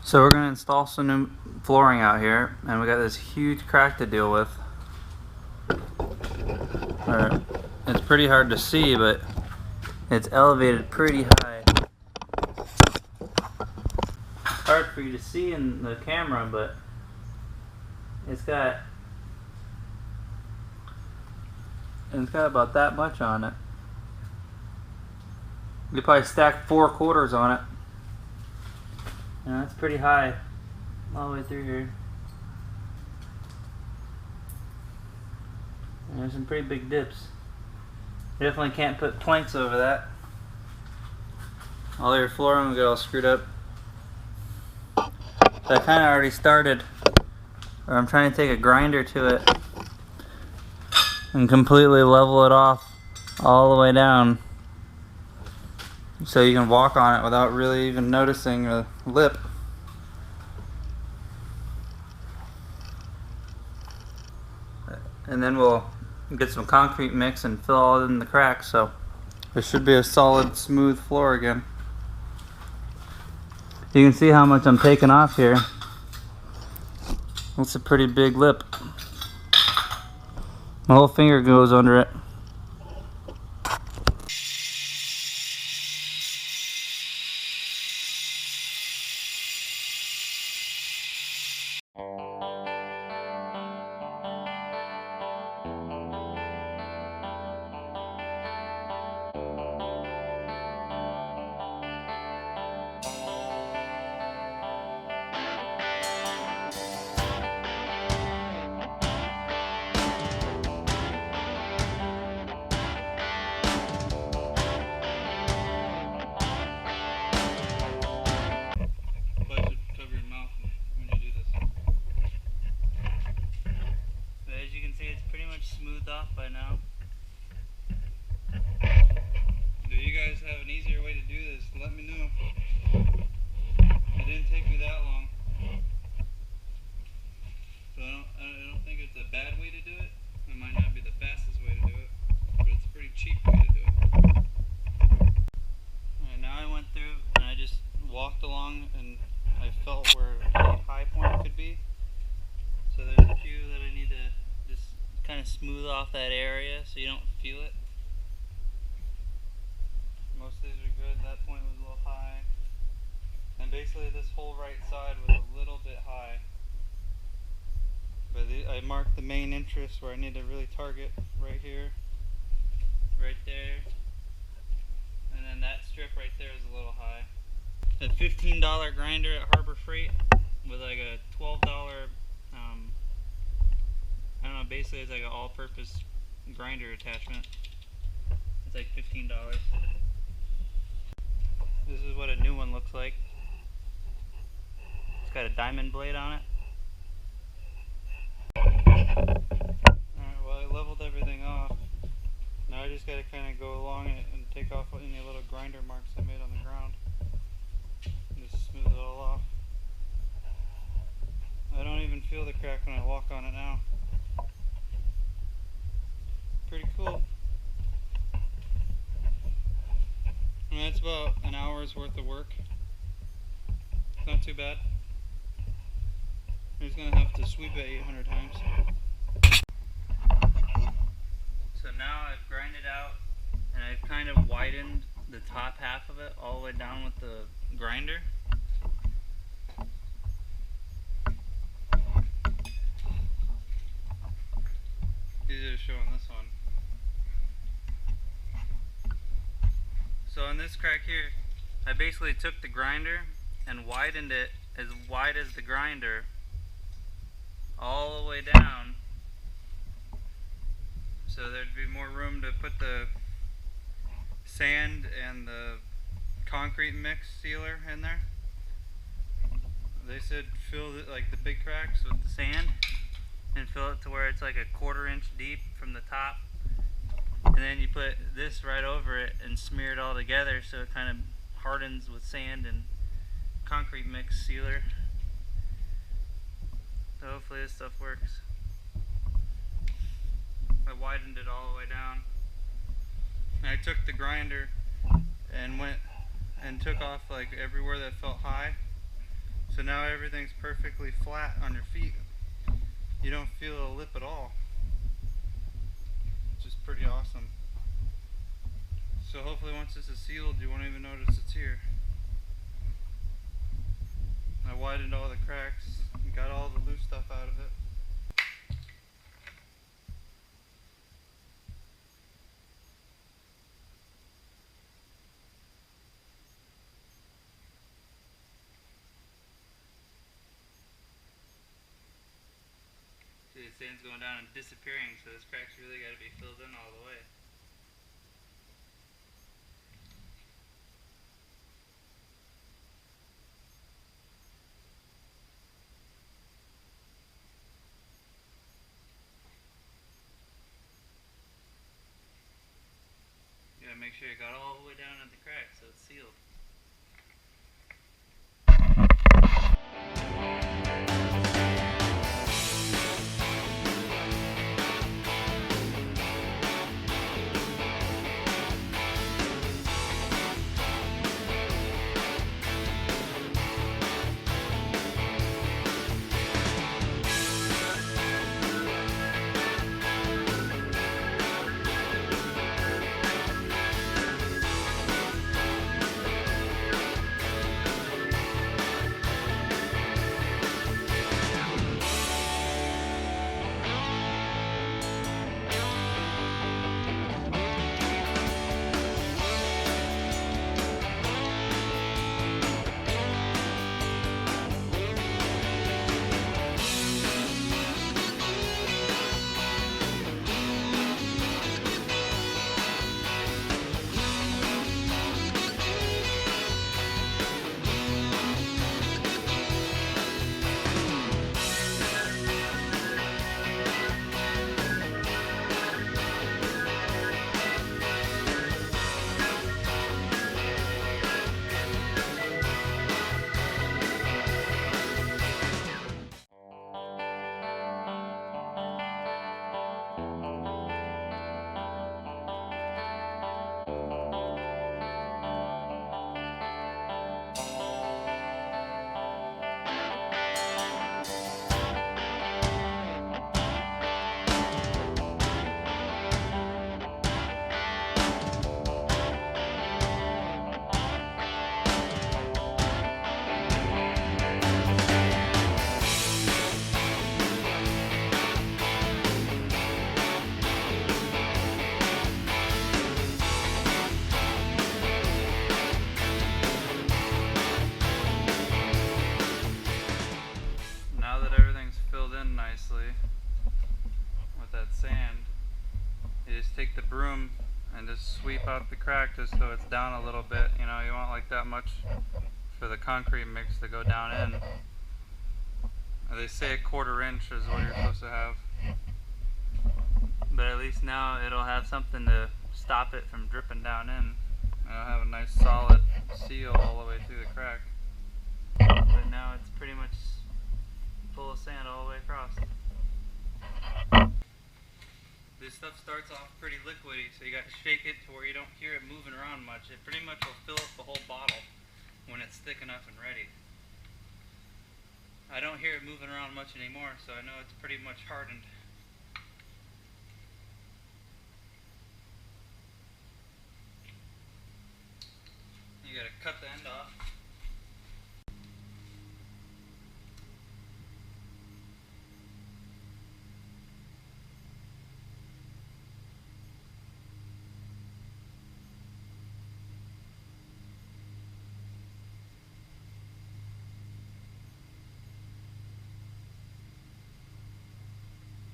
So we're going to install some new flooring out here, and we got this huge crack to deal with. It's pretty hard to see, but it's elevated pretty high. Hard for you to see in the camera, but it's got about that much on it. You could probably stack 4 quarters on it. And that's pretty high all the way through here. And there's some pretty big dips. You definitely can't put planks over that. All your flooring will get all screwed up. So I kind of already started, or I'm trying to take a grinder to it and completely level it off all the way down, so you can walk on it without really even noticing a lip. And then we'll get some concrete mix and fill all in the cracks, so there should be a solid, smooth floor again. You can see how much I'm taking off here. That's a pretty big lip. My whole finger goes under it. Smoothed off by now. Do you guys have an easier way to do this? Let me know. It didn't take me that long. So I don't think it's a bad way to do it. It might not be the fastest way to do it, but it's a pretty cheap way to do it. Alright, now I went through and I just walked along and I felt where a high point could be. So there's a few that I need to just kind of smooth off that area so you don't feel it. Most of these are good. That point was a little high, and basically this whole right side was a little bit high, but I marked the main interest where I need to really target right here, right there, and then that strip right there is a little high. A $15 grinder at Harbor Freight with like a $12 I don't know, basically it's like an all-purpose grinder attachment. It's like $15. This is what a new one looks like. It's got a diamond blade on it. Alright, well I leveled everything off. Now I just gotta kind of go along it and take off any little grinder marks I made on the ground. And just smooth it all off. I don't even feel the crack when I walk on it now. Pretty cool. And that's about an hour's worth of work. It's not too bad. I'm just gonna have to sweep it 800 times. So now I've grinded out and I've kind of widened the top half of it all the way down with the grinder. Easier to show on this one. So on this crack here, I basically took the grinder and widened it as wide as the grinder all the way down, so there'd be more room to put the sand and the concrete mix sealer in there. They said fill it like the big cracks with the sand and fill it to where it's like a 1/4 inch deep from the top, and then you put this right over it and smear it all together so it kind of hardens with sand and concrete mix sealer. So hopefully this stuff works. I widened it all the way down. And I took the grinder and went and took off like everywhere that felt high. So now everything's perfectly flat on your feet. You don't feel a lip at all. Which is pretty awesome. So hopefully once this is sealed, you won't even notice it's here. I widened all the cracks and got all the loose stuff out of it. See, the sand's going down and disappearing, so this crack's really got to be filled in all the way. You gotta make sure you got all the way down in the crack so it's sealed. Now that everything's filled in nicely with that sand, you just take the broom and just sweep out the crack just so it's down a little bit. You know, you want like that much for the concrete mix to go down in. They say 1/4 inch is what you're supposed to have. But at least now it'll have something to stop it from dripping down in. It'll have a nice solid seal all the way through the crack. But now it's pretty much full of sand all the way across. This stuff starts off pretty liquidy, so you got to shake it to where you don't hear it moving around much. It pretty much will fill up the whole bottle when it's thick enough and ready. I don't hear it moving around much anymore, so I know it's pretty much hardened. You gotta cut the end off.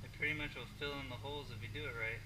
It pretty much will fill in the holes if you do it right.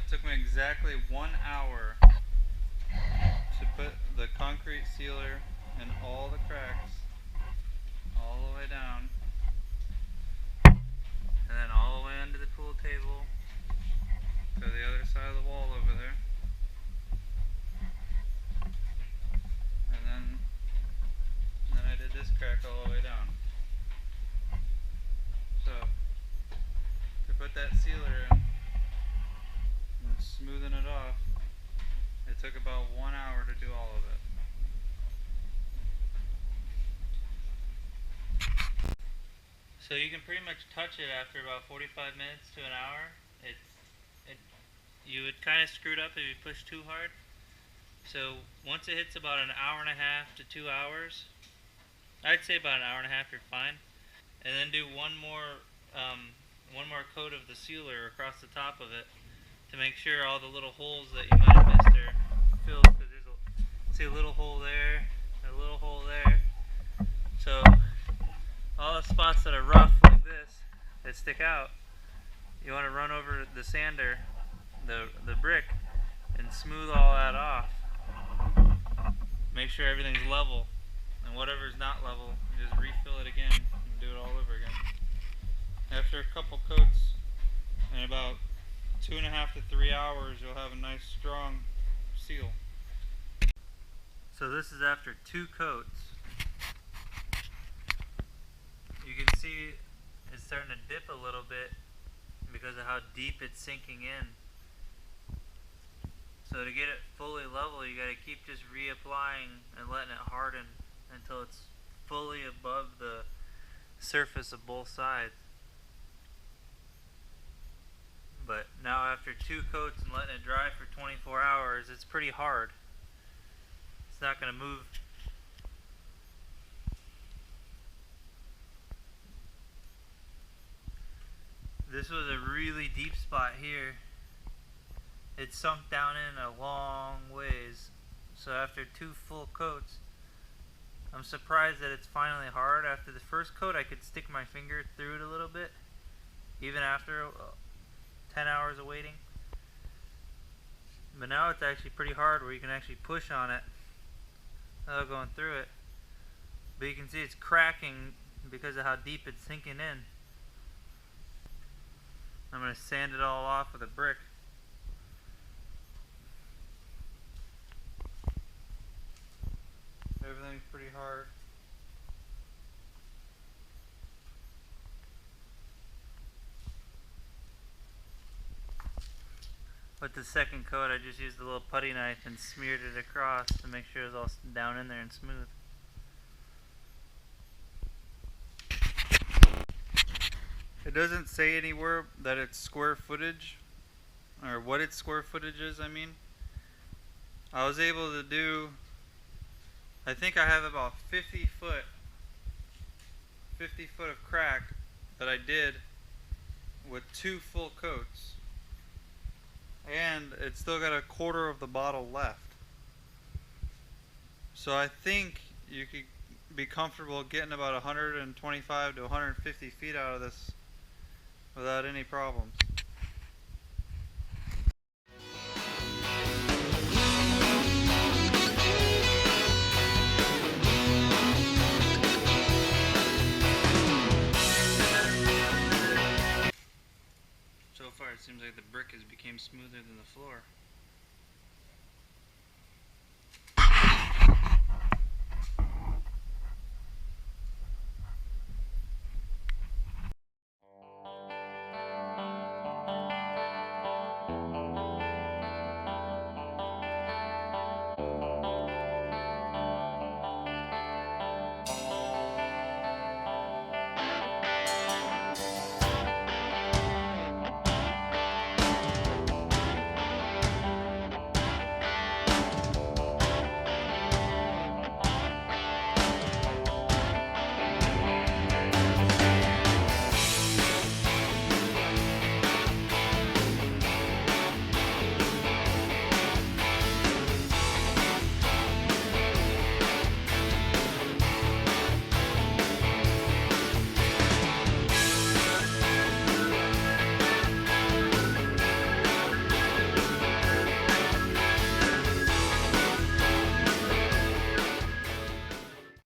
took me exactly 1 hour to put the concrete sealer in all the cracks, all the way down, and then all the way under the pool table to the other side of the wall over there. And then I did this crack all the way down. So, to put that sealer in and smoothing it off, it took about 1 hour to do all of it. So you can pretty much touch it after about 45 minutes to an hour. You would kind of screw it up if you push too hard. So once it hits about an hour and a half to 2 hours, I'd say about an hour and a half, you're fine. And then do one more coat of the sealer across the top of it to make sure all the little holes that you might have missed are filled. Because see a little hole there, a little hole there. So all the spots that are rough like this, that stick out, you want to run over the sander, the brick, and smooth all that off. Make sure everything's level, and whatever's not level, just refill it again and do it all over again. After a couple coats, in about 2.5 to 3 hours, you'll have a nice strong seal. So this is after 2 coats. You can see it's starting to dip a little bit because of how deep it's sinking in. So to get it fully level, you gotta keep just reapplying and letting it harden until it's fully above the surface of both sides. But now after 2 coats and letting it dry for 24 hours, it's pretty hard. It's not gonna move. This was a really deep spot here. It sunk down in a long ways. So after 2 full coats, I'm surprised that it's finally hard. After the first coat, I could stick my finger through it a little bit, even after 10 hours of waiting. But now it's actually pretty hard where you can actually push on it without going through it. But you can see it's cracking because of how deep it's sinking in. I'm going to sand it all off with a brick. Everything's pretty hard. With the second coat, I just used a little putty knife and smeared it across to make sure it was all down in there and smooth. It doesn't say anywhere that it's square footage, or what its square footage is, I mean. I was able to do, I think I have about 50 foot of crack that I did with 2 full coats. And it's still got a quarter of the bottle left. So I think you could be comfortable getting about 125 to 150 feet out of this without any problems. So far it seems like the brick has become smoother than the floor.